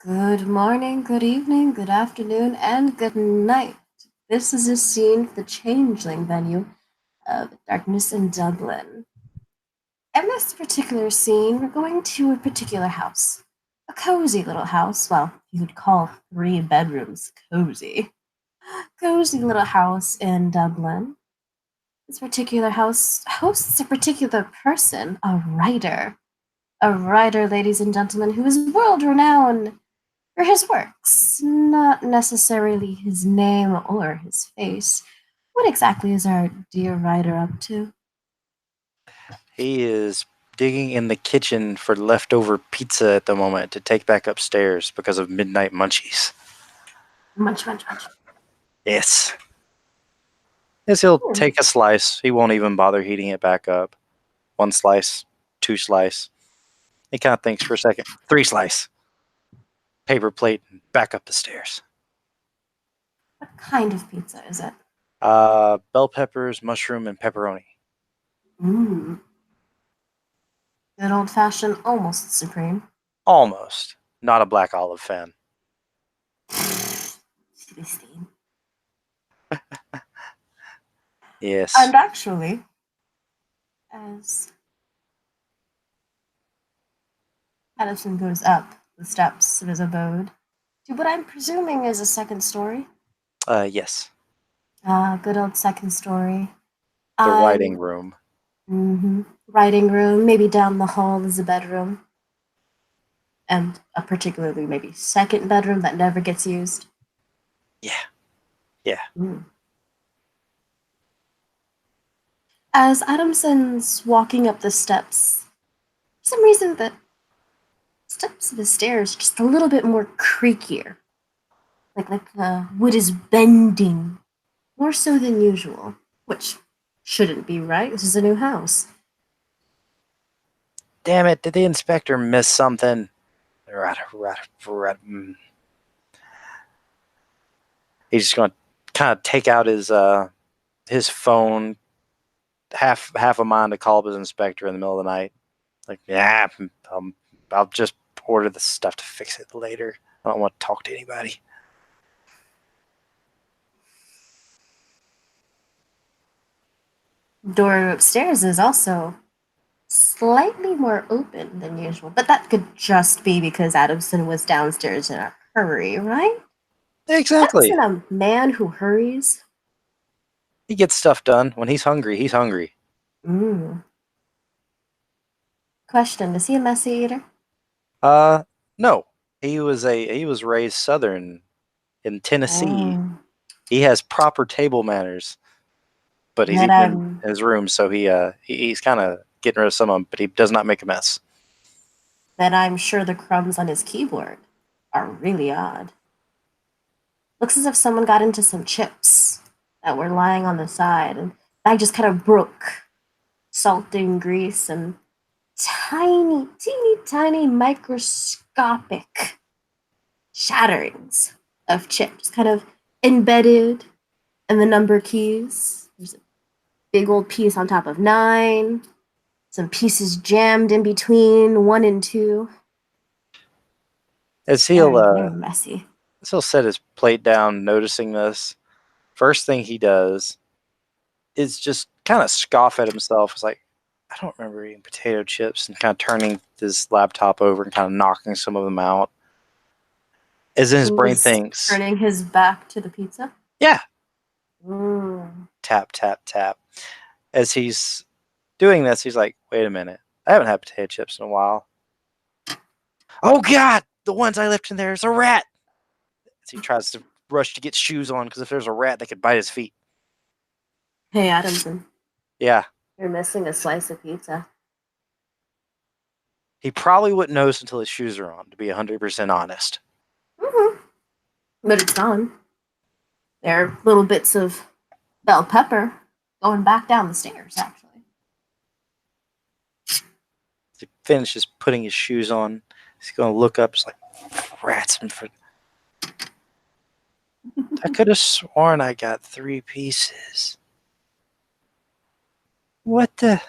Good morning, good evening, good afternoon, and good night. This is a scene for the Changeling venue of Darkness in Dublin. In this particular scene, we're going to a particular house. A cozy little house. Well, you could call 3 bedrooms cozy. Cozy little house in Dublin. This particular house hosts a particular person, a writer. A writer, ladies and gentlemen, who is world renowned for his works, not necessarily his name or his face. What exactly is our dear writer up to? He is digging in the kitchen for leftover pizza at the moment to take back upstairs because of midnight munchies. Munch, munch, munch. Yes. Yes, he'll Hmm. take a slice. He won't even bother heating it back up. One slice, two slice. He kind of thinks for a second. Three slice. Paper plate and back up the stairs. What kind of pizza is it? Bell peppers, mushroom, and pepperoni. Mmm. Good old fashioned, almost supreme. Almost. Not a black olive fan. Philistine. Yes. And actually, as Adamson goes up the steps of his abode to what I'm presuming is a second story. Yes. Good old second story. The writing I'm room. Writing room, maybe down the hall is a bedroom, and a particularly maybe second bedroom that never gets used. Yeah. Yeah. Mm. As Adamson's walking up the steps, for some reason the steps of the stairs are just a little bit more creakier, like wood is bending more so than usual, which shouldn't be right. This is a new house. Damn it, did the inspector miss something? Mm. He's just gonna kind of take out his phone, half a mind to call up his inspector in the middle of the night. Like, yeah, I'll just order the stuff to fix it later. I don't want to talk to anybody. Door upstairs is also slightly more open than usual, but that could just be because Adamson was downstairs in a hurry, right? Exactly. Adamson, a man who hurries. He gets stuff done. When he's hungry, he's hungry. Mm. Question: is he a messy eater? Uh, no. He was raised Southern in Tennessee. Mm. He has proper table manners, but he's Then eating in I'm his room, so he's kind of getting rid of some of them, but he does not make a mess. then I'm sure the crumbs on his keyboard are really odd. Looks as if someone got into some chips that were lying on the side, and I just kind of broke salting grease and tiny, teeny, tiny, microscopic shatterings of chips, kind of embedded in the number keys. There's a big old piece on top of 9, some pieces jammed in between 1 and 2. As Very, very messy. he'll set his plate down, noticing this. First thing he does is just kind of scoff at himself. It's like, I don't remember eating potato chips, and kind of turning his laptop over and kind of knocking some of them out. As in his brain He's thinks, turning his back to the pizza. yeah, Mm. tap, tap, tap. As he's doing this, he's like, wait a minute. I haven't had potato chips in a while. Oh, God! The ones I left in there is a rat! As he tries to rush to get shoes on, because if there's a rat, they could bite his feet. Hey, Adamson, Yeah. you're missing a slice of pizza. He probably wouldn't notice until his shoes are on, to be 100% honest. Mm-hmm. But it's gone. There are little bits of bell pepper going back down the stairs, actually. As he finishes putting his shoes on, he's going to look up. It's like, rats in front. I could have sworn I got 3 pieces. What the?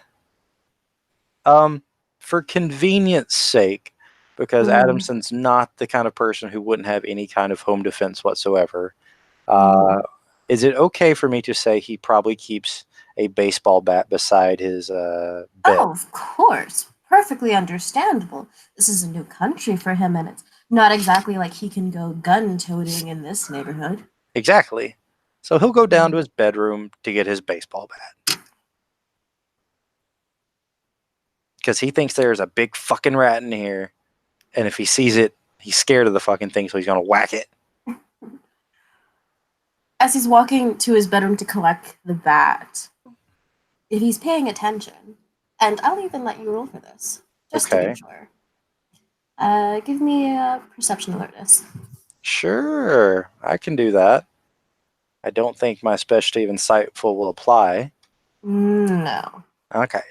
For convenience sake, because Mm, Adamson's not the kind of person who wouldn't have any kind of home defense whatsoever. mm. Is it okay for me to say he probably keeps a baseball bat beside his bed? Oh, of course. Perfectly understandable. This is a new country for him, and it's not exactly like he can go gun toting in this neighborhood. Exactly. So he'll go down to his bedroom to get his baseball bat because he thinks there's a big fucking rat in here, and if he sees it, he's scared of the fucking thing, so he's gonna whack it. As he's walking to his bedroom to collect the bat, if he's paying attention, and I'll even let you roll for this, just to be Okay. sure. Give me a perception alertness. Sure, I can do that. I don't think my specialty of insightful will apply. No. Okay.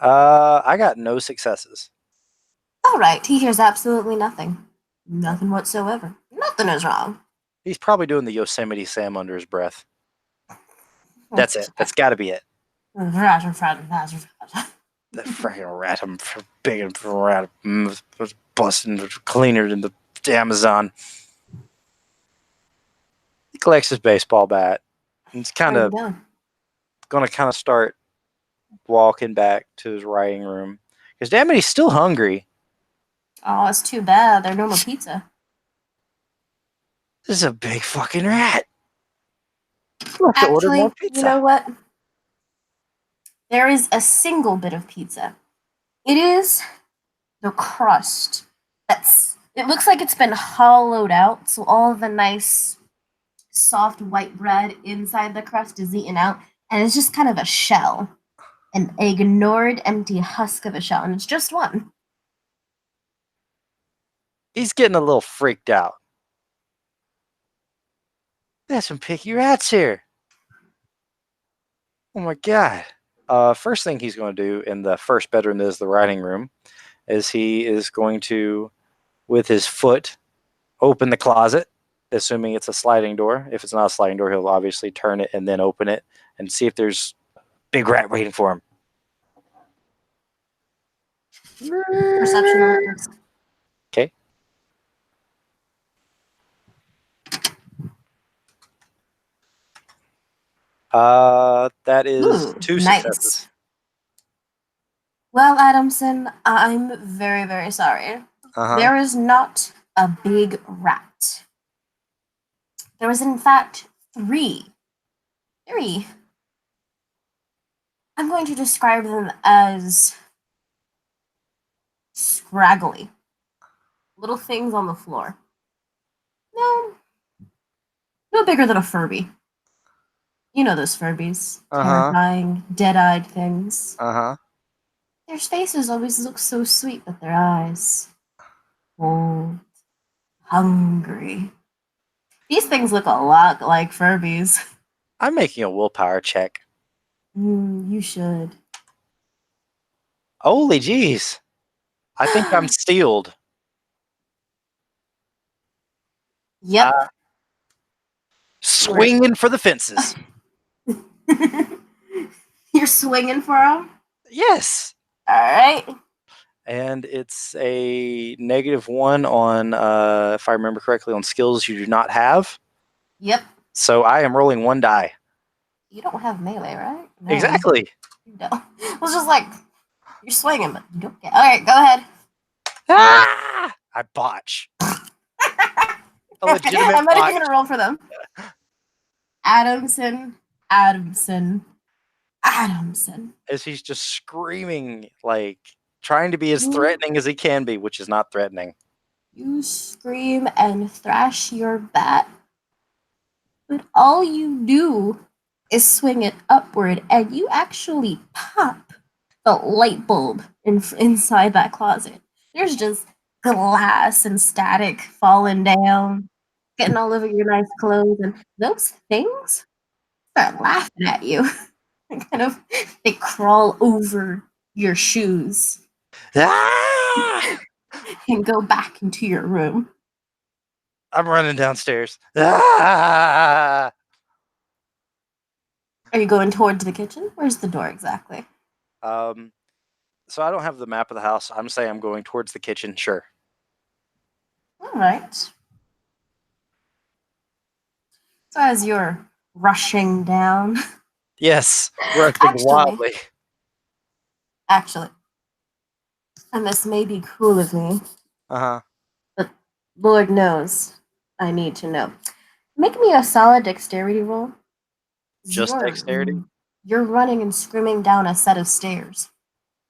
I got no successes. All right, he hears absolutely nothing. Nothing whatsoever. Nothing is wrong. He's probably doing the Yosemite Sam under his breath. That's it. That's got to be it. That freaking rat! I'm big and rat busting cleaner than the Amazon. He collects his baseball bat and he's kind Where are you of going? gonna kind of start walking back to his writing room because damn it, he's still hungry. Oh, it's too bad. There's no more pizza. This is a big fucking rat. We'll have to order more Actually, you pizza. know what? There is a single bit of pizza. It is the crust. It looks like it's been hollowed out, so all the nice soft white bread inside the crust is eaten out, and it's just kind of a shell, an ignored empty husk of a shell, and it's just one. He's getting a little freaked out. There's some picky rats here. Oh my god. First thing he's going to do in the first bedroom that is the writing room is he is going to, with his foot, open the closet, assuming it's a sliding door. If it's not a sliding door, he'll obviously turn it and then open it and see if there's big rat waiting for him. Perception alertness. Okay. That is Ooh, two nice. successes. Well, Adamson, I'm very, very sorry. Uh huh. There is not a big rat. There was, in fact, three. Three. I'm going to describe them as scraggly. Little things on the floor. No, no bigger than a Furby. You know those Furbies. Uh huh. Terrifying, dead eyed things. Uh huh. Their faces always look so sweet, but their eyes. Cold, hungry. These things look a lot like Furbies. I'm making a willpower check. You should. Holy jeez. I think I'm steeled. Yep. Uh, You're, swinging for the fences. you're swinging for them? Yes. Alright. And it's a -1 on, if I remember correctly, on skills you do not have. Yep. So I am rolling one die. You don't have melee, right? No. Exactly. You don't. I was just like, you're swinging, but you don't get. Alright, go ahead. Ah! I botch. A legitimate I'm not even botch. gonna roll for them. Adamson, Adamson, Adamson. As he's just screaming, like trying to be as You, threatening as he can be, which is not threatening. you scream and thrash your bat, but all you do is swing it upward, and you actually pop the light bulb inside that closet. There's just glass and static falling down, getting all over your nice clothes, and those things start laughing at you. Kind of, they crawl over your shoes Ah! and go back into your room. I'm running downstairs. Ah! Are you going towards the kitchen? Where's the door exactly? Um, So I don't have the map of the house. I'm saying I'm going towards the kitchen. Sure. All right. So as you're rushing down, Yes, rushing actually, wildly. actually, and this may be cool of me, Uh huh. but Lord knows I need to know. Make me a solid dexterity roll. Just dexterity. You're running and screaming down a set of stairs.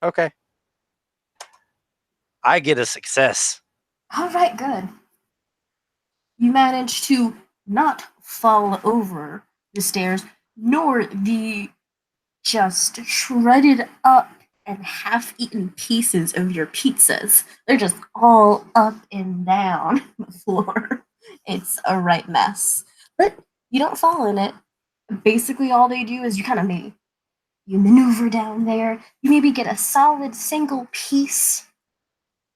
Okay. I get a success. All right, good. You manage to not fall over the stairs, nor the just shredded up and half eaten pieces of your pizzas. They're just all up and down the floor. It's a right mess. But you don't fall in it. Basically, all they do is you maneuver down there. You maybe get a solid single piece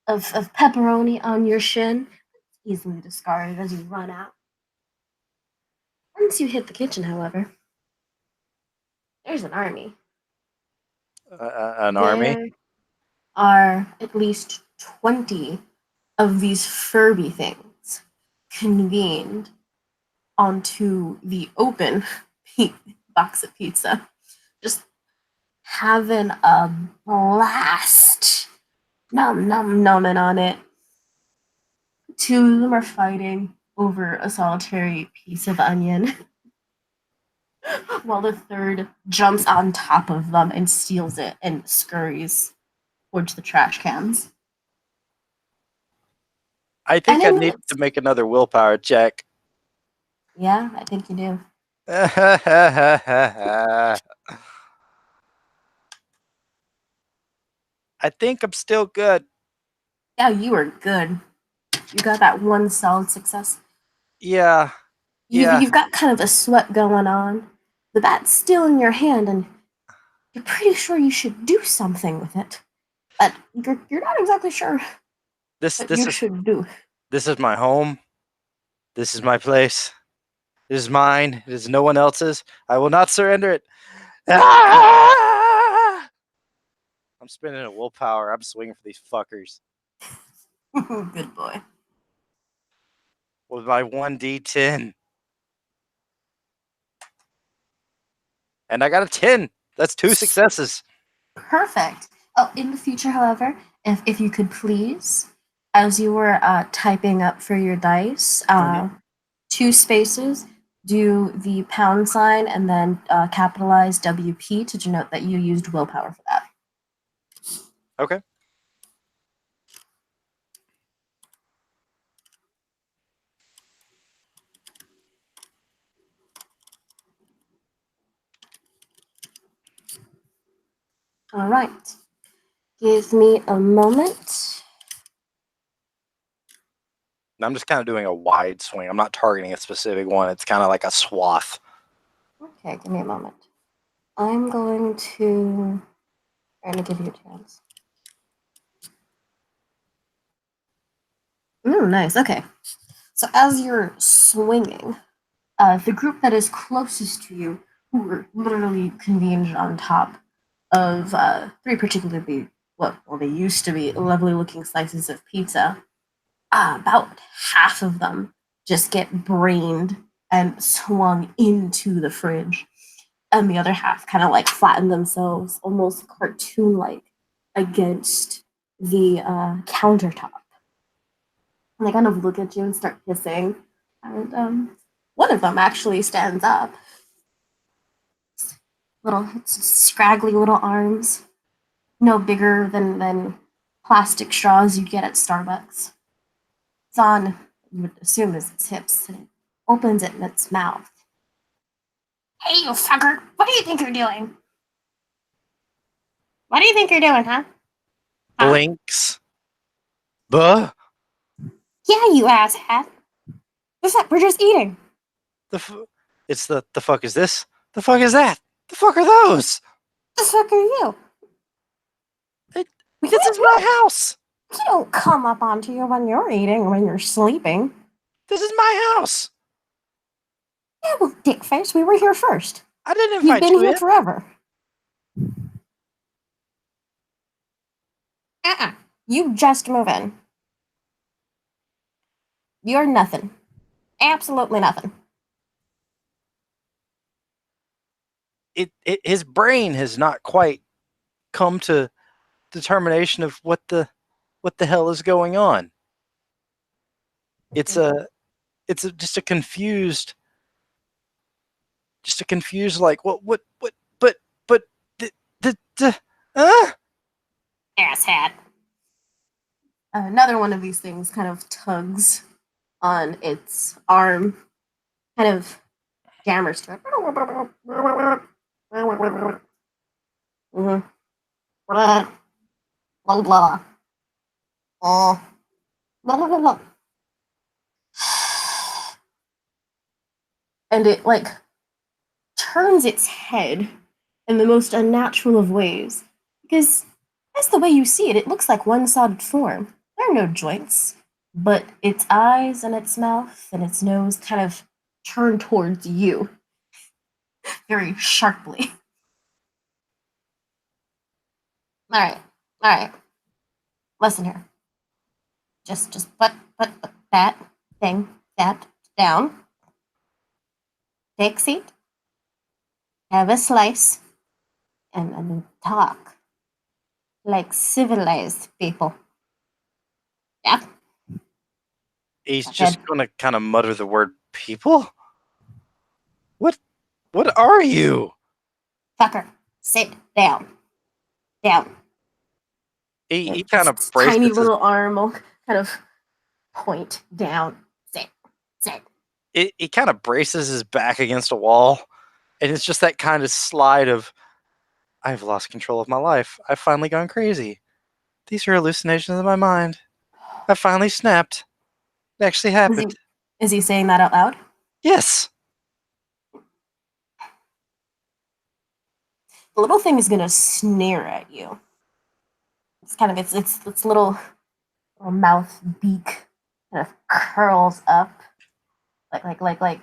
of pepperoni on your shin, easily discarded as you run out. Once you hit the kitchen, however, there's an army. An army. There are at least 20 of these Furby things convened onto the open box of pizza, just having a blast, numbing on it. Two of them are fighting over a solitary piece of onion, while the third jumps on top of them and steals it and scurries towards the trash cans. I And think I in need to minutes. make another willpower check. Yeah, I think you do. I think I'm still good. Yeah, you are good. You got that one solid success. Yeah. You've Yeah. you've got kind of a sweat going on. The bat's still in your hand, and you're pretty sure you should do something with it. But you're not exactly sure This what this you is should do. this is my home. This is my place. It is mine. It is no one else's. I will not surrender it. Ah! I'm spending a willpower. I'm swinging for these fuckers Good boy. with my 1d10. And I got a 10. That's 2 successes. Perfect. Oh, in the future, however, if you could please, as you were typing up for your dice, two spaces, do the pound sign and then capitalize WP to denote that you used willpower for that. Okay. All right. Give me a moment. I'm just kind of doing a wide swing. I'm not targeting a specific one. It's kind of like a swath. Okay, give me a moment. I'm going to try to give you a chance. Nice. Okay. So as you're swinging, the group that is closest to you, who are literally convened on top of three particularly, well, they used to be lovely looking slices of pizza, about half of them just get brained and swung into the fridge. And the other half kind of like flatten themselves almost cartoon like against the countertop. And they kind of look at you and start hissing. And one of them actually stands up. Little scraggly little arms, no bigger than plastic straws you'd get at Starbucks. It's on, you would assume, is its hips, and it opens it in its mouth. Hey, you fucker! What do you think you're doing? What do you think you're doing, huh? Blinks. Buh. Yeah, you asshat. What's that? We're just eating. It's the fuck is this? The fuck is that? The fuck are those? The fuck are you? It, We this is my house. You don't come up onto you when you're eating or when you're sleeping. This is my house. Yeah, well, dickface, we were here first. I didn't You've invite been you here in. forever. You just move in. You're nothing. Absolutely nothing. His brain has not quite come to determination of what the hell is going on. It's just a confused like but the Asshat. Another one of these things kind of tugs on its arm, kind of jammers to it. Mm-hmm. Blah, blah, blah. Oh, blah, blah, blah, blah. And it like turns its head in the most unnatural of ways because that's the way you see it. It looks like one solid form. There are no joints, but its eyes and its mouth and its nose kind of turn towards you very sharply. All right, all right. Listen here. Just put that that down. Take a seat. Have a slice, and talk like civilized people. Yeah, he's good. just gonna kind of mutter the word people. What what are you? Fucker, sit down. Down. He kind Its of tiny braces his little arm will kind of point down. Sit. Sit. he kind of braces his back against a wall, and it's just that kind of slide of I've lost control of my life. I've finally gone crazy. These are hallucinations of my mind. I finally snapped. It actually Is he, happened. is he saying that out loud? Yes. The little thing is gonna sneer at you. It's kind of its little mouth beak kind of curls up like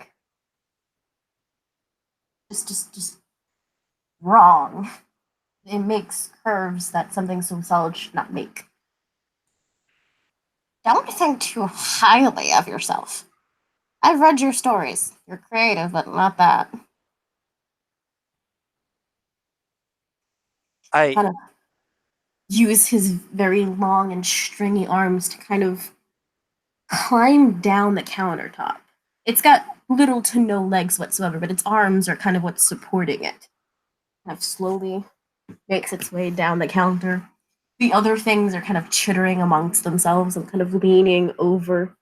just wrong. It makes curves that something so solid should not make. Don't think too highly of yourself. I've read your stories. You're creative, but not that. I Kind of use his very long and stringy arms to kind of climb down the countertop. It's got little to no legs whatsoever, but its arms are kind of what's supporting it. Kind of slowly makes its way down the counter. The other things are kind of chittering amongst themselves and kind of leaning over.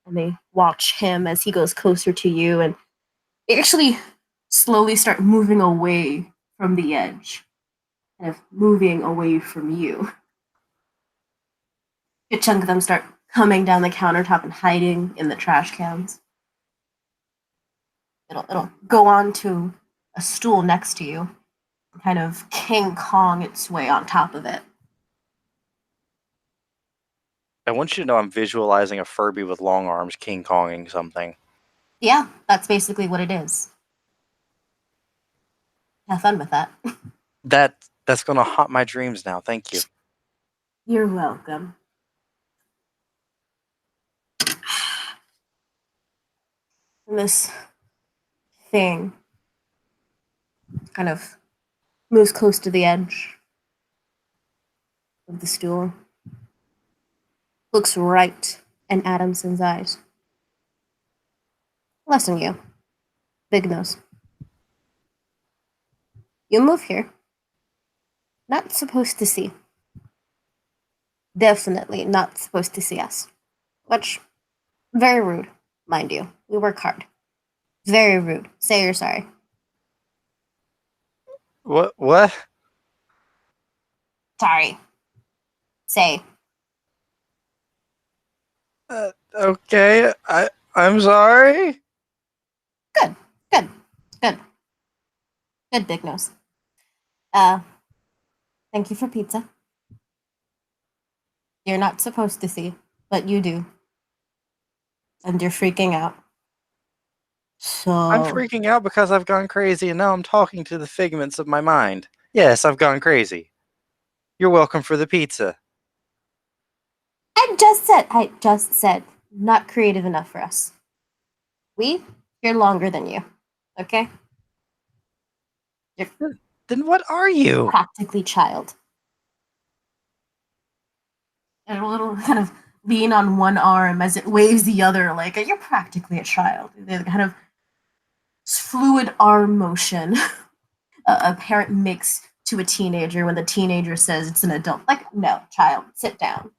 And they watch him as he goes closer to you, and they actually slowly start moving away from the edge, kind of moving away from you. A chunk of them start coming down the countertop and hiding in the trash cans. It'll go on to a stool next to you, and kind of King Kong its way on top of it. want you to know I'm visualizing a Furby with long arms King Konging something. Yeah, that's basically what it is. Have fun with that. That's gonna haunt my dreams now. Thank you. You're welcome. And this thing kind of moves close to the edge of the stool, looks right in Adamson's eyes. Listen, you, big nose. You move here. Not supposed to see. Definitely not supposed to see us. Which, very rude, mind you. We work hard. Very rude. Say you're sorry. What? Sorry. Say. Okay. I'm sorry. Good. Good. Good. Good, big nose. Uh, thank you for pizza. You're not supposed to see, but you do. And you're freaking out. I'm So, freaking out because I've gone crazy and now I'm talking to the figments of my mind. Yes, I've gone crazy. You're welcome for the pizza. I just said, not creative enough for us. We, here longer than you. Okay? You're Then what are you? practically child. And a little kind of lean on one arm as it waves the other, like you're practically a child. The kind of fluid arm motion a parent makes to a teenager when the teenager says it's an adult. Like, no, child, sit down.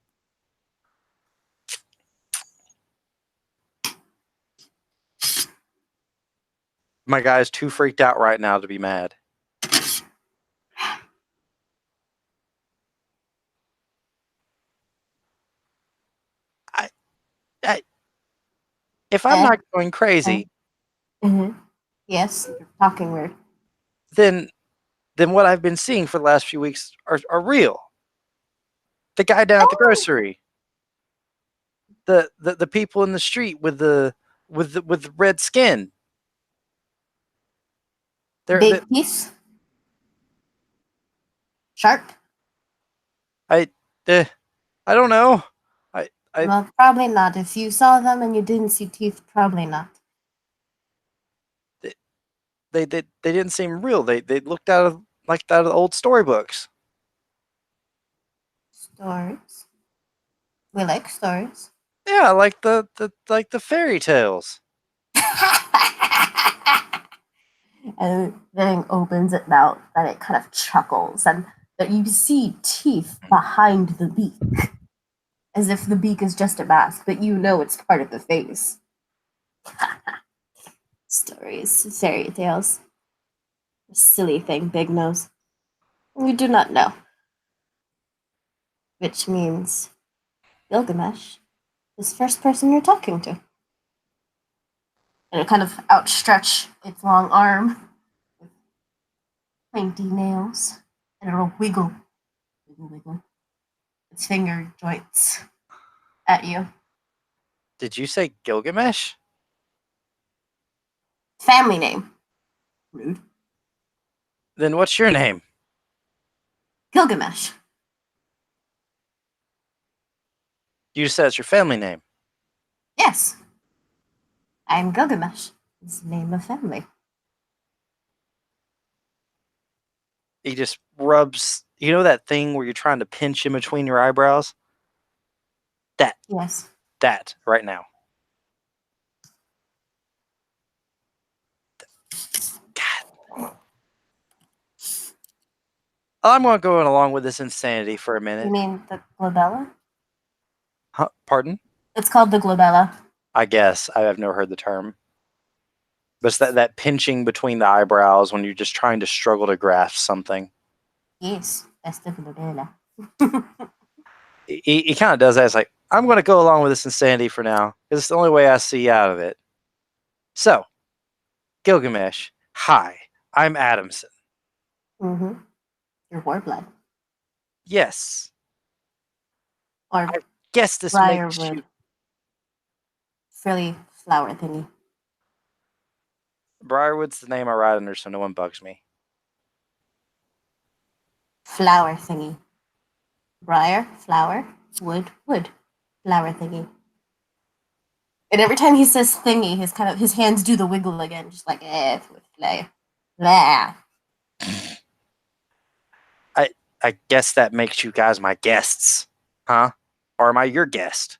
My guy's too freaked out right now to be mad. I, I if I'm Eh? not going Eh? crazy, Mm-hmm. Yes, you're talking weird. then what I've been seeing for the last few weeks are real. The guy down at the Oh, grocery, the people in the street with the red skin. They're big piece, sharp. I uh, I don't know. I Well, probably not. If you saw them and you didn't see teeth, probably not. they didn't seem real. They looked out of the old storybooks. Stories. We like stories. Yeah, like the fairy tales. And then opens its mouth and it kind of chuckles and that you see teeth behind the beak as if the beak is just a mask but you know it's part of the face. Stories, fairy tales, silly thing, big nose. You do not know, which means Gilgamesh is the first person you're talking to. And it kind of outstretch its long arm with pointy nails and it'll wiggle, wiggle, wiggle its finger joints at you. Did you say Gilgamesh? Family name. Rude. Then what's your name? Gilgamesh. You just said it's your family name. Yes, I'm Gilgamesh. It's the name of family. He just rubs. You know that thing where you're trying to pinch in between your eyebrows? That Yes. that right now. God. I'm going to go along with this insanity for a You minute. mean the glabella? Huh? Pardon? It's called the glabella. I guess I have never heard the term. But it's that pinching between the eyebrows when you're just trying to struggle to grasp something. Yes, that's the glabella. He kind of does that. It's like, I'm going to go along with this insanity for now because it's the only way I see out of it. So, Gilgamesh, hi, I'm Adamson. Mm-hmm. Your warblood. Yes, Or I guess this makes briarwood. you. Frilly flower thingy. Briarwood's the name I ride under, so no one bugs me. Flower thingy. Briar, flower, wood, wood. Flower thingy. And every time he says thingy, his hands do the wiggle again, just like with play. Blah. I guess that makes you guys my guests, huh? Or am I your guest?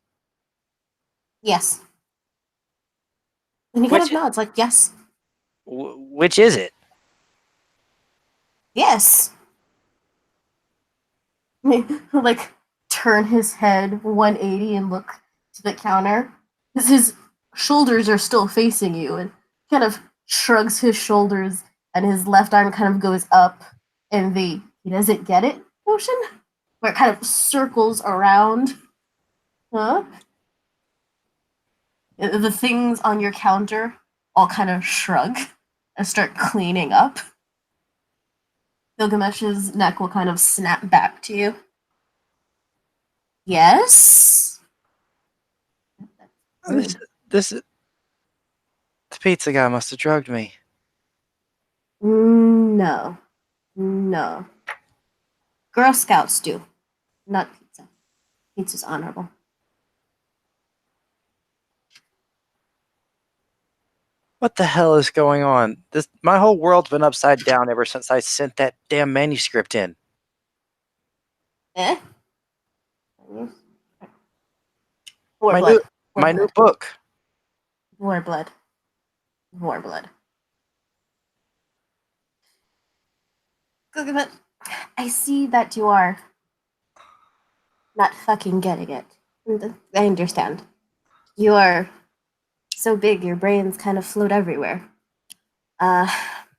Yes. And he kind Which of nods, like, yes, which is it? yes. He'll like turn his head 180 and look to the counter. His shoulders are still facing you and kind of shrugs his shoulders and his left arm kind of goes up in the he doesn't get it motion where it kind of circles around. Huh? The things on your counter all kind of shrug and start cleaning up. Gilgamesh's neck will kind of snap back to you. Yes? This Rude. this the pizza guy must have drugged me. No. No. Girl Scouts do, not pizza. Pizza's honorable. What the hell is going on? My whole world's been upside down ever since I sent that damn manuscript in. Eh? My new Warblood. my new Warblood. book. Warblood. Warblood. But I see that you are not fucking getting it. I understand. You are so big, your brains kind of float everywhere. Uh,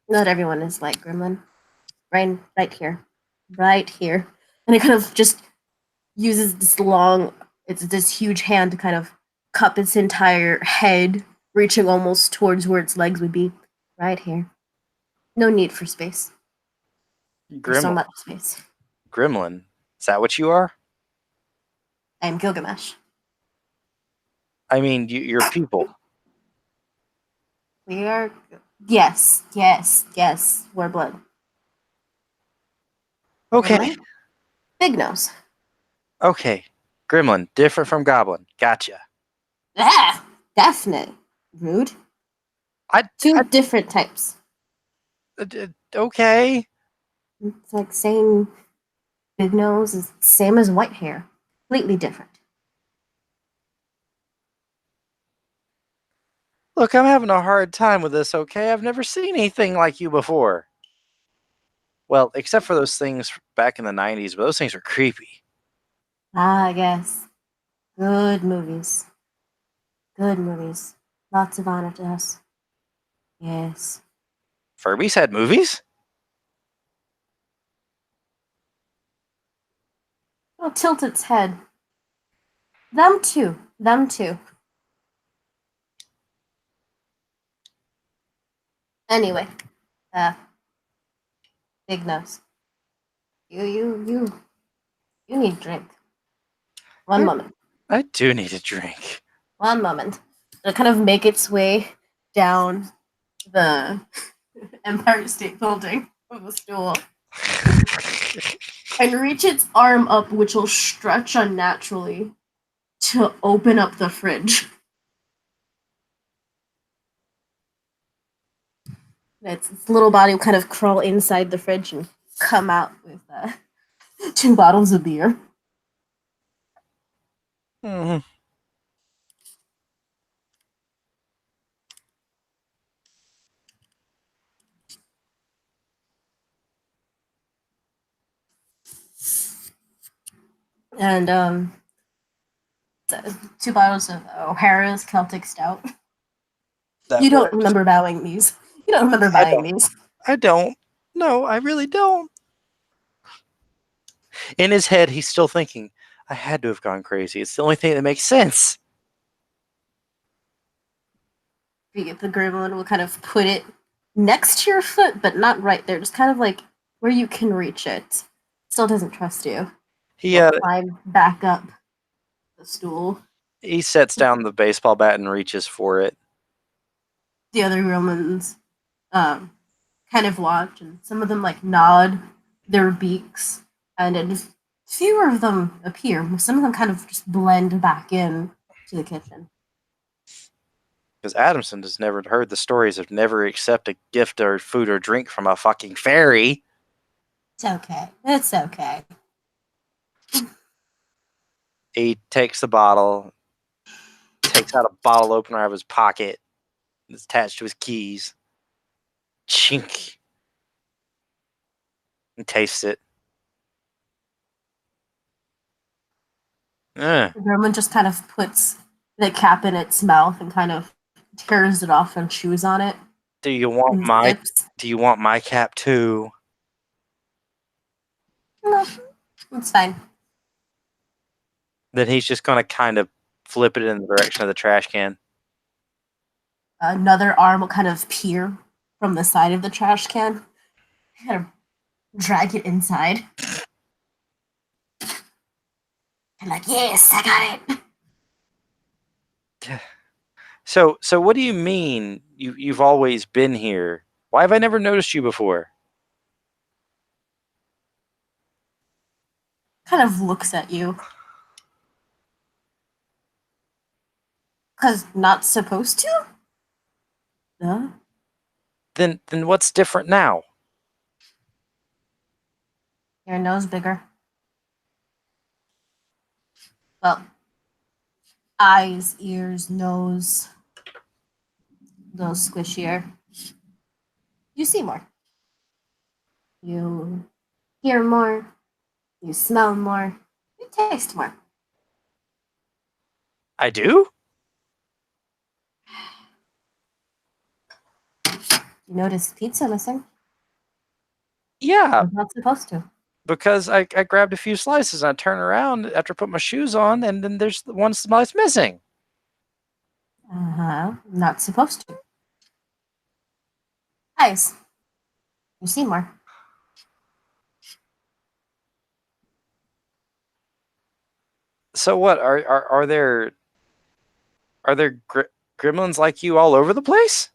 not everyone is like Gremlin. Brain right here. Right here. And it kind of just uses this long, it's this huge hand to kind of cup its entire head, reaching almost towards where its legs would be. Right here. No need for space. There's so Gremlin. much space. Gremlin. Is that what you are? I am Gilgamesh. I mean, you're people. We are. Yes, yes, yes. We're blood. Okay. Gremlin? Big nose. Okay. Gremlin, different from Goblin. Gotcha. Ah! Definite. Rude. I, Two I different types. okay. It's like saying big nose is the same as white hair. Completely different. Look, I'm having a hard time with this, okay? I've never seen anything like you before. Well, except for those things back in the 90s, but those things were creepy. Ah, yes. Good movies. Good movies. Lots of honor to us. Yes. Furbies had movies? It'll tilt its head. Them too. Them too. Anyway, uh, big nose. You need drink. One I, moment. I do need a drink. One moment. It'll kind of make its way down the Empire State Building with a stool and reach its arm up, which will stretch unnaturally to open up the fridge. Its little body will kind of crawl inside the fridge and come out with 2 bottles of beer. Mhm. And 2 bottles of O'Hara's Celtic Stout. That You don't works. remember buying these. You don't remember I buying don't. these. I don't. No, I really don't. In his head, he's still thinking, I had to have gone crazy. It's the only thing that makes sense. The gremlin will kind of put it next to your foot, but not right there. Just kind of like where you can reach it. Still doesn't trust you. He Will uh, climb back up the stool. he sets down the baseball bat and reaches for it. The other gremlins um, kind of watch, and some of them like nod their beaks, and fewer of them appear. Some of them kind of just blend back in to the kitchen. Because Adamson has never heard the stories of never accept a gift or food or drink from a fucking fairy. It's okay. It's okay. He takes the bottle, takes out a bottle opener out of his pocket. It's attached to his keys. Chink. And tastes it. The gremlin just kind of puts the cap in its mouth and kind of tears it off and chews on it. Do you want And my zips. do you want my cap too? No, it's fine. Then he's just gonna kind of flip it in the direction of the trash can. Another arm will kind of peer from the side of the trash can. Kind of drag it inside. And like, yes, I got it. So what do you mean you've always been here? Why have I never noticed you before? kind of looks at you. Because not supposed to? Duh. Then what's different now? Your nose bigger. Well, eyes, ears, nose, those squishier. You see more. You hear more. You smell more. You taste more. I do? You notice pizza missing. Yeah, You're not supposed to. because I grabbed a few slices and I turn around after I put my shoes on, and then there's one slice missing. Not supposed to. Eyes. You see more. So what? Are there gremlins like you all over the place?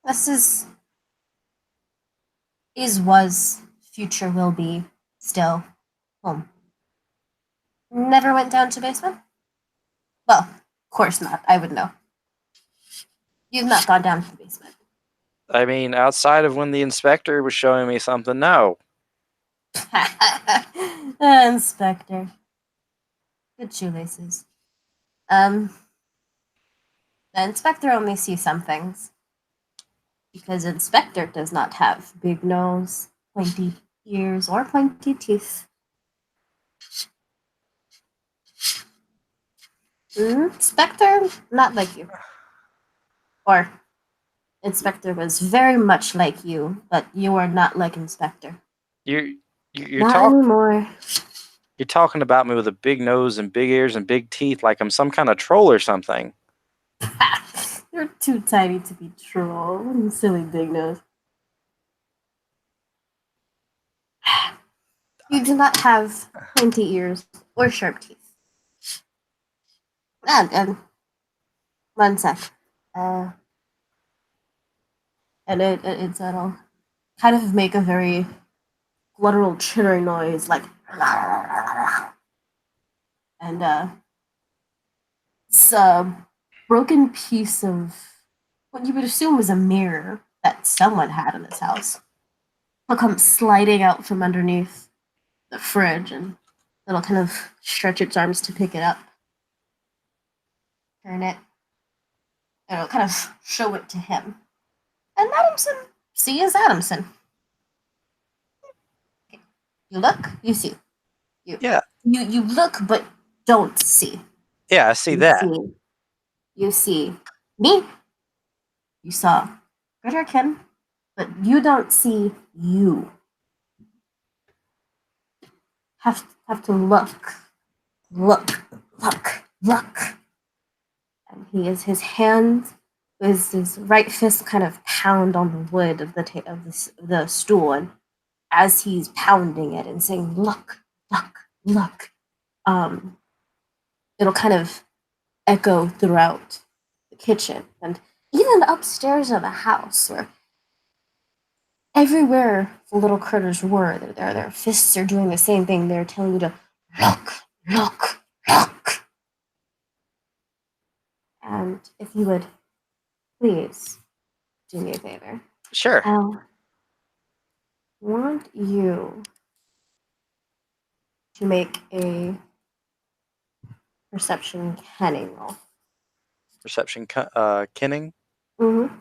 This was, future will be, still, home. Never went down to basement? Well, of course not. I would know. You've not gone down to the basement. I mean, outside of when the inspector was showing me something, no. Inspector. Good shoelaces. The inspector only sees some things. Because inspector does not have big nose, pointy ears, or pointy teeth. Inspector, not like you. Or Inspector was very much like you, but you are not like Inspector. You're Not anymore. you're talking about me with a big nose and big ears and big teeth like I'm some kind of troll or something. You're too tiny to be troll. You silly big nose. You do not have pointy ears or sharp teeth. And one sec. And it'll kind of make a very guttural chittering noise, like, and it's a broken piece of what you would assume was a mirror that someone had in this house. It'll come sliding out from underneath the fridge, and it'll kind of stretch its arms to pick it up, turn it, and it'll kind of show it to him. And Adamson, see is Adamson. Okay. You look, you see. Yeah. You look, but don't see. Yeah, I see that. You see me. You saw Gritterkin, but you don't see you. Have to look, look, look, look. And his hand, his right fist, kind of pound on the wood of the stool, and as he's pounding it and saying "look, look, look," um, it'll kind of echo throughout the kitchen and even upstairs in the house, where everywhere the little critters were, their fists are doing the same thing. They're telling you to look, look, look. And if you would please do me a favor, Sure. I want you to make a perception cunning roll. Perception kenning. Mm-hmm.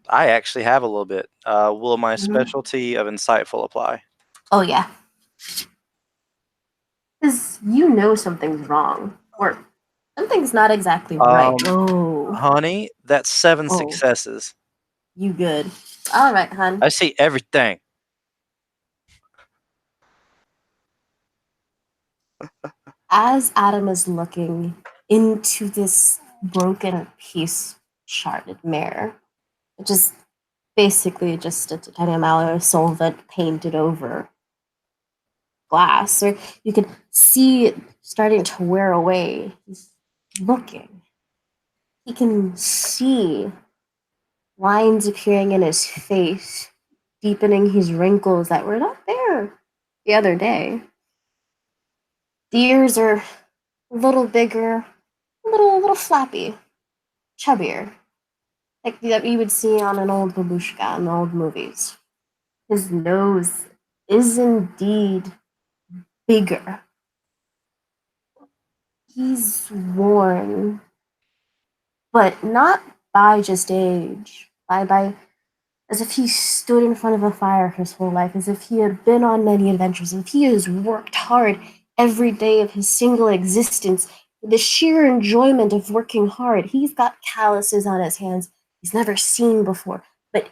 I actually have a little bit. Will my Mm-hmm. specialty of insightful apply? Oh yeah, because you know something's wrong, or something's not exactly right. Oh, Honey, that's 7 oh, successes. you good? All right, hun. I see everything. As Adam is looking into this broken piece sharded mirror, which is basically just a titanium alloy solvent painted over glass, or you can see it starting to wear away. He's looking. He can see lines appearing in his face, deepening his wrinkles that were not there the other day. The ears are a little bigger, a little flappy, chubbier, like that you would see on an old babushka in the old movies. His nose is indeed bigger. He's worn, but not by just age, by as if he stood in front of a fire his whole life, as if he had been on many adventures, as if he has worked hard every day of his single existence. The sheer enjoyment of working hard. He's got calluses on his hands he's never seen before, but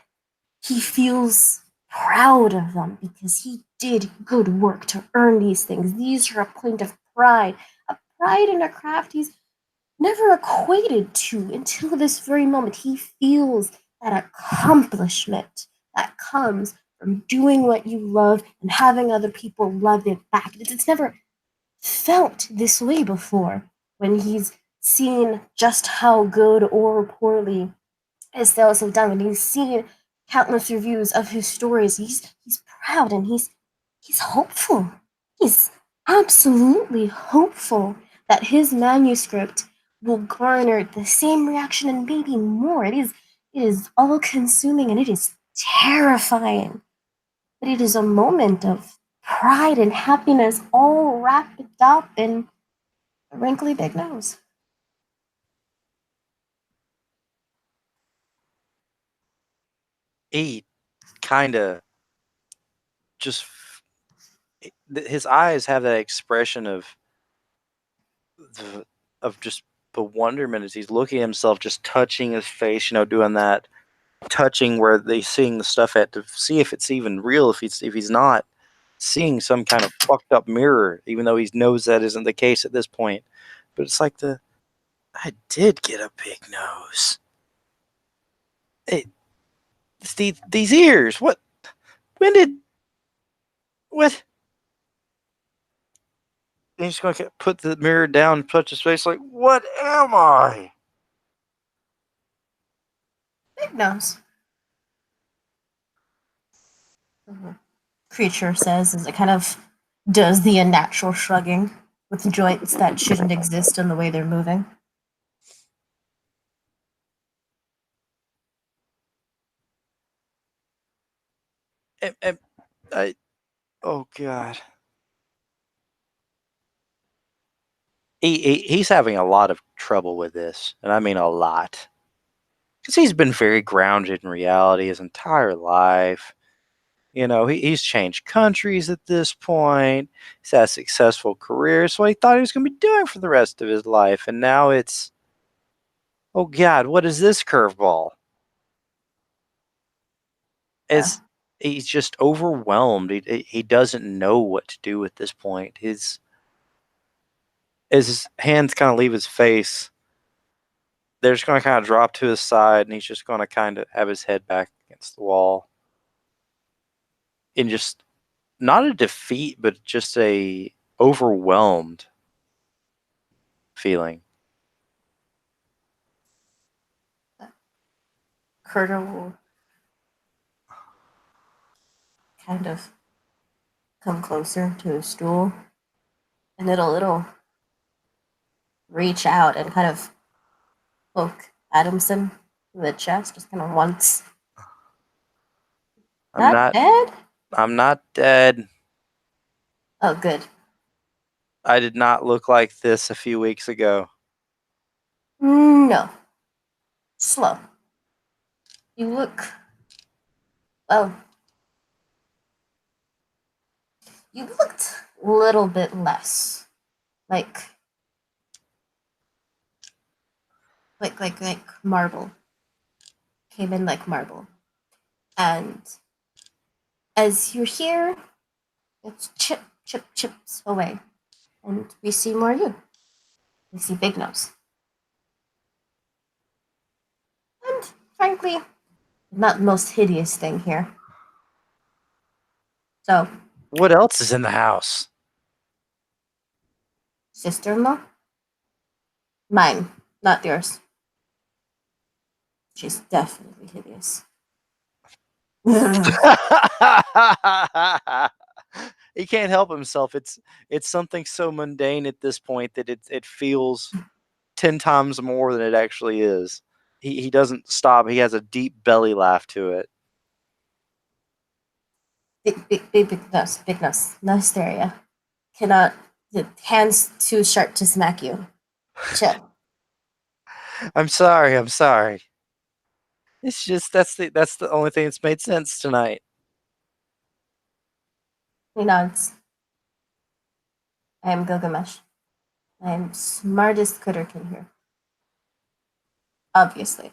he feels proud of them because he did good work to earn these things. These are a point of pride, a pride in a craft he's never equated to until this very moment. He feels that accomplishment that comes from doing what you love and having other people love it back. It's never felt this way before when he's seen just how good or poorly his sales have done. When he's seen countless reviews of his stories, he's proud and he's hopeful. He's absolutely hopeful that his manuscript will garner the same reaction and maybe more. It is all consuming and it is terrifying. But it is a moment of pride and happiness all wrapped up in a wrinkly big nose. He kind of just his eyes have that expression the, of just bewilderment as he's looking at himself, just touching his face, doing that touching where they seeing the stuff at to see if it's even real, if he's not seeing some kind of fucked up mirror, even though he knows that isn't the case at this point. But it's like I did get a big nose. It, these ears. What? When did? What? And he's going to put the mirror down and touch his face. Like, what am I? Big nose. The creature says as it kind of does the unnatural shrugging with joints that shouldn't exist in the way they're moving. I, oh God. He's having a lot of trouble with this, and I mean a lot, because he's been very grounded in reality his entire life. He's changed countries at this point. He's had a successful career. So he thought he was going to be doing for the rest of his life. And now it's, oh God, what is this curveball? Yeah. It's, he's just overwhelmed. He doesn't know what to do at this point. As his hands kind of leave his face, they're just going to kind of drop to his side, and he's just going to kind of have his head back against the wall. In just not a defeat, but just a overwhelmed feeling. Curter will kind of come closer to his stool and it'll reach out and kind of poke Adamson in the chest just kind of once. I'm Not not dead? I'm not dead. Oh, good. I did not look like this a few weeks ago. No. Slow. You look, well, you looked a little bit less. Like marble. Came in like marble. And as you're here, it's chips away. And we see more you. We see Big Nose. And frankly, not the most hideous thing here. So, What else is in the house? sister-in-law? Mine, not yours. She's definitely hideous. he can't help himself. It's something so mundane at this point that it feels 10 times more than it actually is. He doesn't stop. He has a deep belly laugh to it. Big nose. No hysteria. Cannot. The hands too sharp to smack you. Chill. I'm sorry. I'm sorry. It's just that's the only thing that's made sense tonight. He nods. I am Gilgamesh. I am smartest critterkin here. Obviously.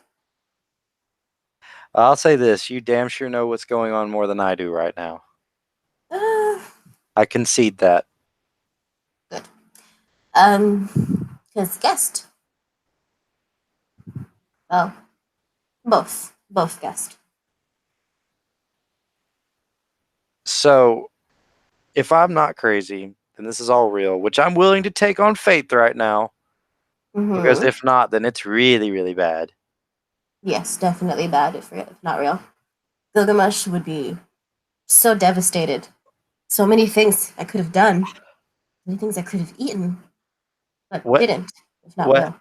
I'll say this: you damn sure know what's going on more than I do right now. Uh, I concede that. good. His guest. Oh, both guest. So, if I'm not crazy, then this is all real, which I'm willing to take on faith right now. Because Mm-hmm. if not, then it's really, really bad. Yes, definitely bad if not real. Gilgamesh would be so devastated. So many things I could have done. Many things I could have eaten, but What? didn't, if not What? real.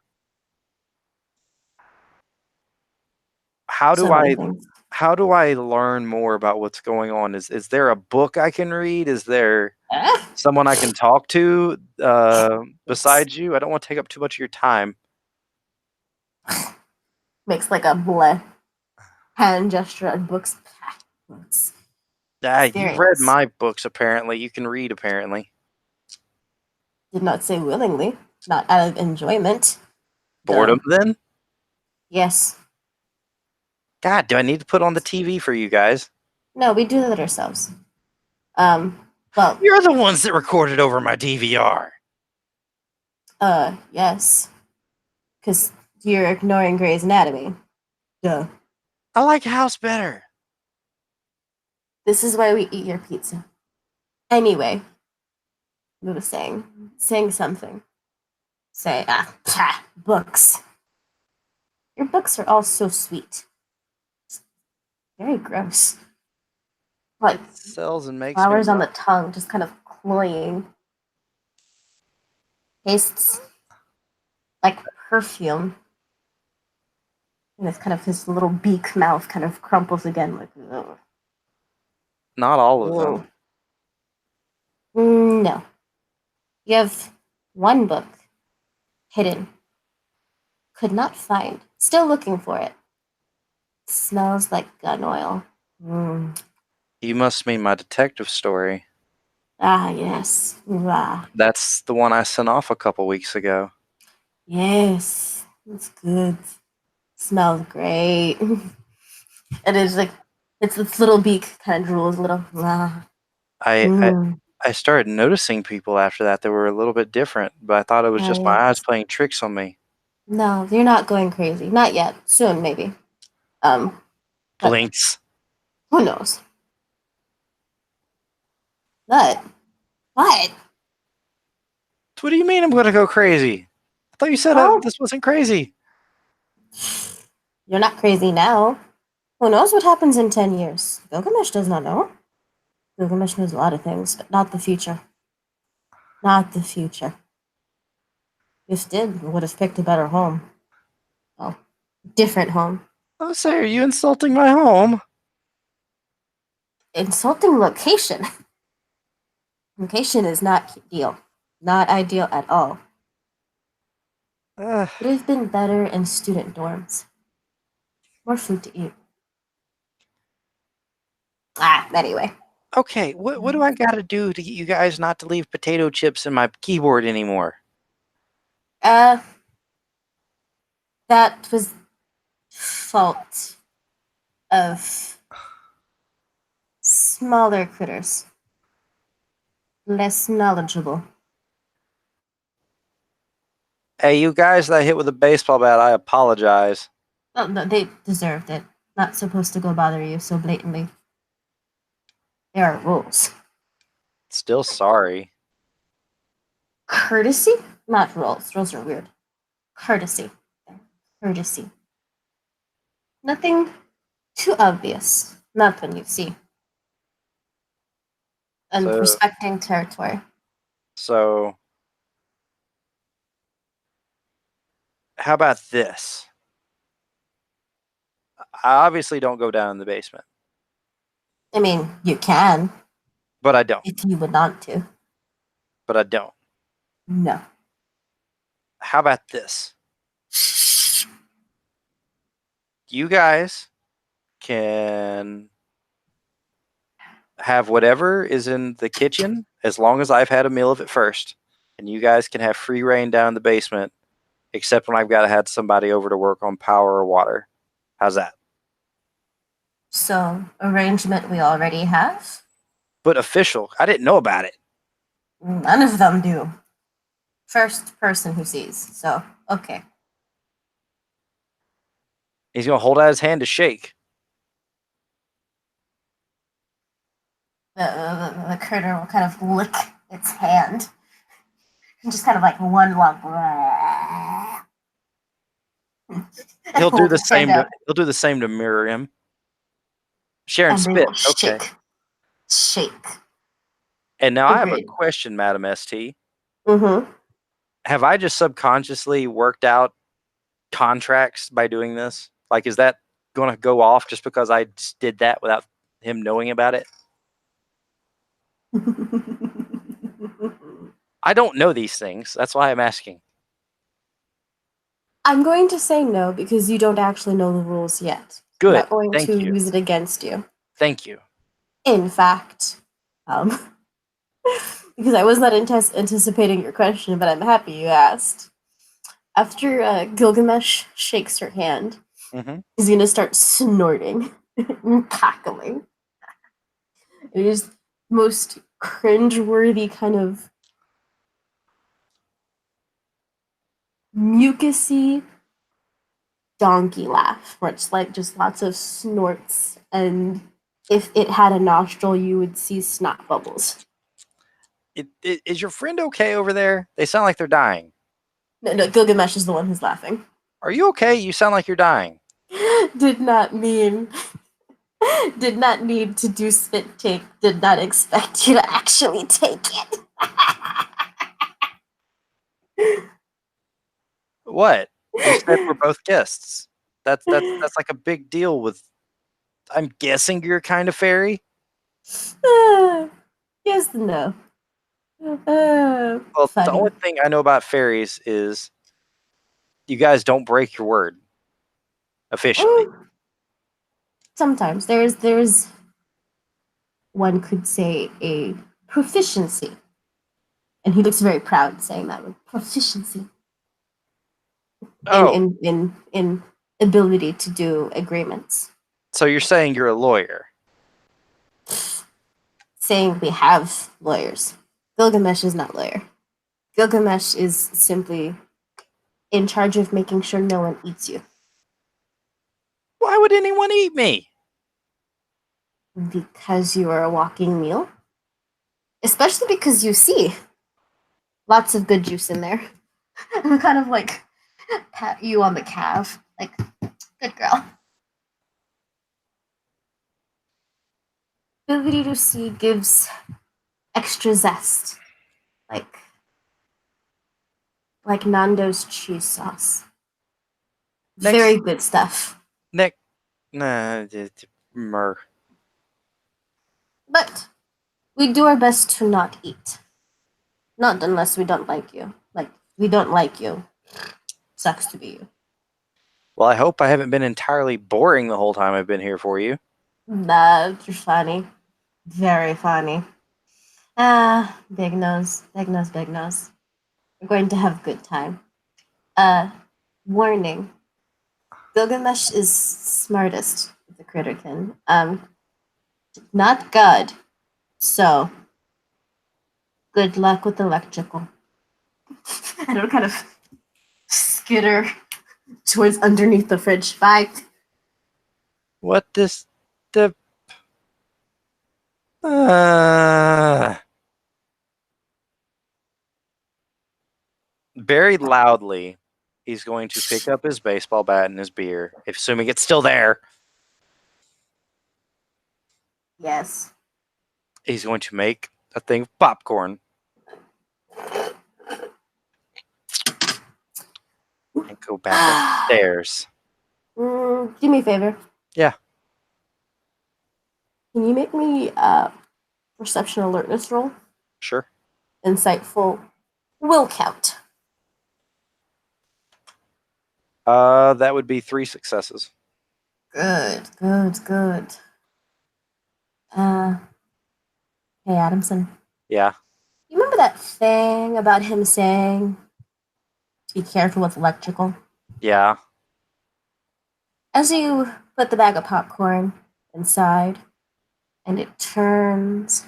How So do many I? things. How do I learn more about what's going on? Is there a book I can read? Is there Ah, someone I can talk to it's, besides you? I don't want to take up too much of your time. makes like a bleh hand gesture at books. Books. Ah, you've read Experience. my books, apparently. You can read, apparently. Did not say willingly, not out of enjoyment. Boredom, Duh. then? Yes. God, do I need to put on the TV for you guys? No, we do that ourselves. Um, well, You're the ones that recorded over my DVR. yes. Because you're ignoring Grey's Anatomy. Duh. I like House better. This is why we eat your pizza. Anyway, we were saying something. Say, books. Your books are all so sweet. Very gross. Like It sells and makes me flowers on the money. tongue, just kind of cloying. Tastes like perfume. And it's kind of his little beak mouth kind of crumples again, like, ugh. Not all of them. Whoa. No. You have one book hidden. Could not find. Still looking for it. Smells like gun oil. Mm. You must mean my detective story. Ah, yes. Ah, That's the one I sent off a couple weeks ago. yes. It's good. Smells great. It is like it's its little beak kind of drools a little. Ah. I, I Mm. I started noticing people after that were a little bit different, but I thought it was just my eyes Yes. playing tricks on me. No, you're not going crazy. Not yet. Soon, maybe. But Blinks. who knows? But what? What do you mean I'm going to go crazy? I thought you said Oh, this wasn't crazy. you're not crazy now. Who knows what happens in 10 years? Gilgamesh does not know. Gilgamesh knows a lot of things, but not the future. Not the future. If did, would have picked a better home. Well, different home. Oh, say, are you insulting my home? Insulting location. Location is not ideal. Not ideal at all. Uh, Would have been better in student dorms. More food to eat. Anyway. okay, what do I got to do to get you guys not to leave potato chips in my keyboard anymore? Uh, that was fault of smaller critters. Less knowledgeable. Hey, you guys that I hit with a baseball bat, I apologize. Oh, no, they deserved it. Not supposed to go bother you so blatantly. There are rules. Still sorry. Courtesy? Not rules. Rules are weird. Courtesy. Courtesy. Nothing too obvious. Not when you see. And So, respecting territory. so how about this? I obviously don't go down in the basement, I mean, you can but I don't. if you would want to. But I don't. No. How about this? You guys can have whatever is in the kitchen as long as I've had a meal of it first. And you guys can have free reign down in the basement, except when I've got to have somebody over to work on power or water. How's that? So, arrangement we already have? But official. I didn't know about it. None of them do. First person who sees. So, okay. He's going to hold out his hand to shake. The critter will kind of lick its hand. And just kind of like one lump. He'll do Hold the its hand same to out. he'll do the same to mirror him. Sharon And they spit. will Okay. shake. Shake. And now I have a Agreed. question, Madam ST. Mm-hmm. Have I just subconsciously worked out contracts by doing this? Like, is that going to go off just because I just did that without him knowing about it? I don't know these things. That's why I'm asking. I'm going to say no because you don't actually know the rules yet. I'm Good. not going to Thank you. use it against you. Thank you. In fact, um, because I was not anticipating your question, but I'm happy you asked. After Gilgamesh shakes her hand, Mm-hmm. he's gonna start snorting and cackling. It is most cringeworthy kind of mucusy donkey laugh, where it's like just lots of snorts, and if it had a nostril, you would see snot bubbles. Is your friend okay over there? They sound like they're dying. No, no, Gilgamesh is the one who's laughing. Are you okay? You sound like you're dying. Did not mean, did not need to do spit take, did not expect you to actually take it. What? You said we're both guests. That's like a big deal with. I'm guessing you're kind of fairy. Yes, no. Well, the Funny. only thing I know about fairies is you guys don't break your word officially. Mm, sometimes there's one could say a proficiency, and he looks very proud saying that word proficiency in Oh, ability to do agreements. so you're saying you're a lawyer? Saying we have lawyers. Gilgamesh is not lawyer. Gilgamesh is simply in charge of making sure no one eats you. Why would anyone eat me? Because you are a walking meal. Especially because you see lots of good juice in there. I'm kind of like pat you on the calf. Like, good girl. Ability to see gives extra zest. Like Nando's cheese sauce. Next, Very good stuff. Nick, nah, mer. But we do our best to not eat. Not unless we don't like you. Like, we don't like you. Sucks to be you. Well, I hope I haven't been entirely boring the whole time I've been here for you. That's funny. Very funny. Ah, big nose, big nose, big nose. We're going to have a good time. Uh, warning. Gilgamesh is smartest of the Critterkin. Not God. So, good luck with electrical. And it'll kind of skitter towards underneath the fridge. Bye. What this the uh, very loudly, he's going to pick up his baseball bat and his beer, assuming it's still there. Yes. He's going to make a thing of popcorn and go back upstairs. Do me a favor. Yeah, Can you make me perception alertness roll? sure. Insightful will count. That would be 3 successes. Good. Uh, hey, Adamson. Yeah, You remember that thing about him saying to be careful with electrical? yeah. As you put the bag of popcorn inside and it turns,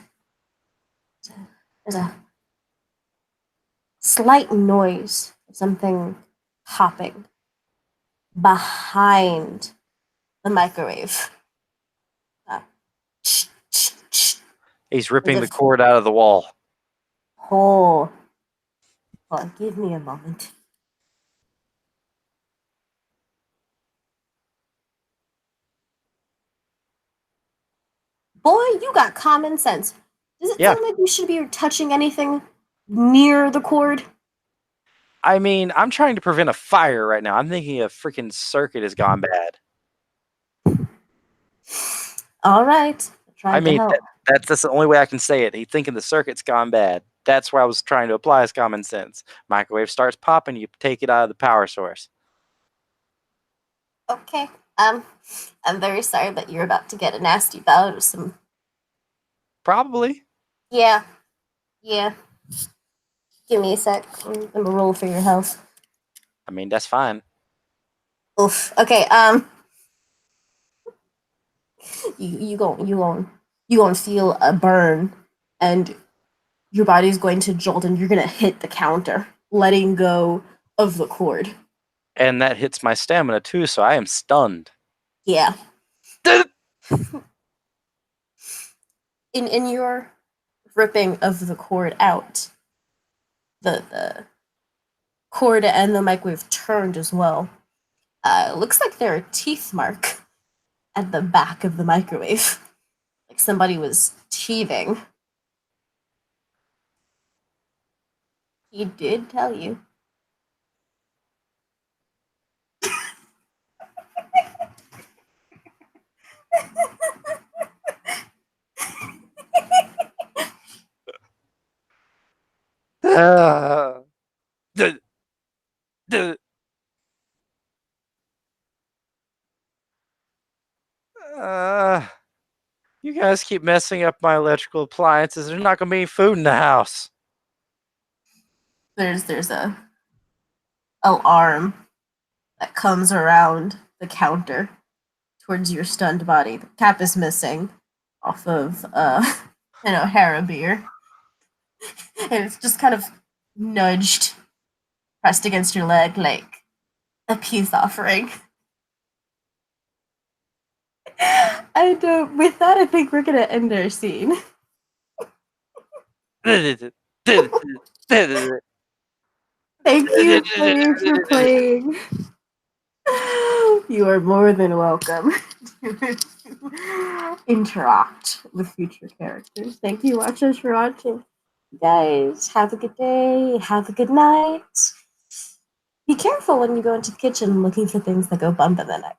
there's a slight noise of something popping behind the microwave. Uh, He's as ripping the if, cord out of the wall. oh, well, give me a moment. Boy, you got common sense. Does it Yeah, sound like we should be touching anything near the cord? I mean, I'm trying to prevent a fire right now. I'm thinking a freaking circuit has gone bad. All right, I I tried to mean, help. that's the only way I can say it. He's thinking the circuit's gone bad. That's where I was trying to apply his common sense. Microwave starts popping, you take it out of the power source. Okay. I'm very sorry, but you're about to get a nasty bout of some. Probably. Yeah, yeah. Give me a sec. I'm gonna roll for your health. I mean, that's fine. Oof. Okay. You gonna feel a burn, and your body's going to jolt, and you're gonna hit the counter, letting go of the cord. And that hits my stamina too, so I am stunned. Yeah. In your ripping of the cord out, the cord and the microwave turned as well. Looks like there are teeth mark at the back of the microwave, like somebody was teething. He did tell you. Uh, duh, duh, uh, you guys keep messing up my electrical appliances. There's not going to be any food in the house. There's a arm that comes around the counter towards your stunned body. The cap is missing off of O'Hara beer, and it's just kind of nudged, pressed against your leg like a peace offering. And with that, I think we're gonna end our scene. Thank you, players, for playing. You are more than welcome to interact with future characters. Thank you, watchers, for watching. You guys, have a good day. Have a good night. Be careful when you go into the kitchen looking for things that go bump in the night.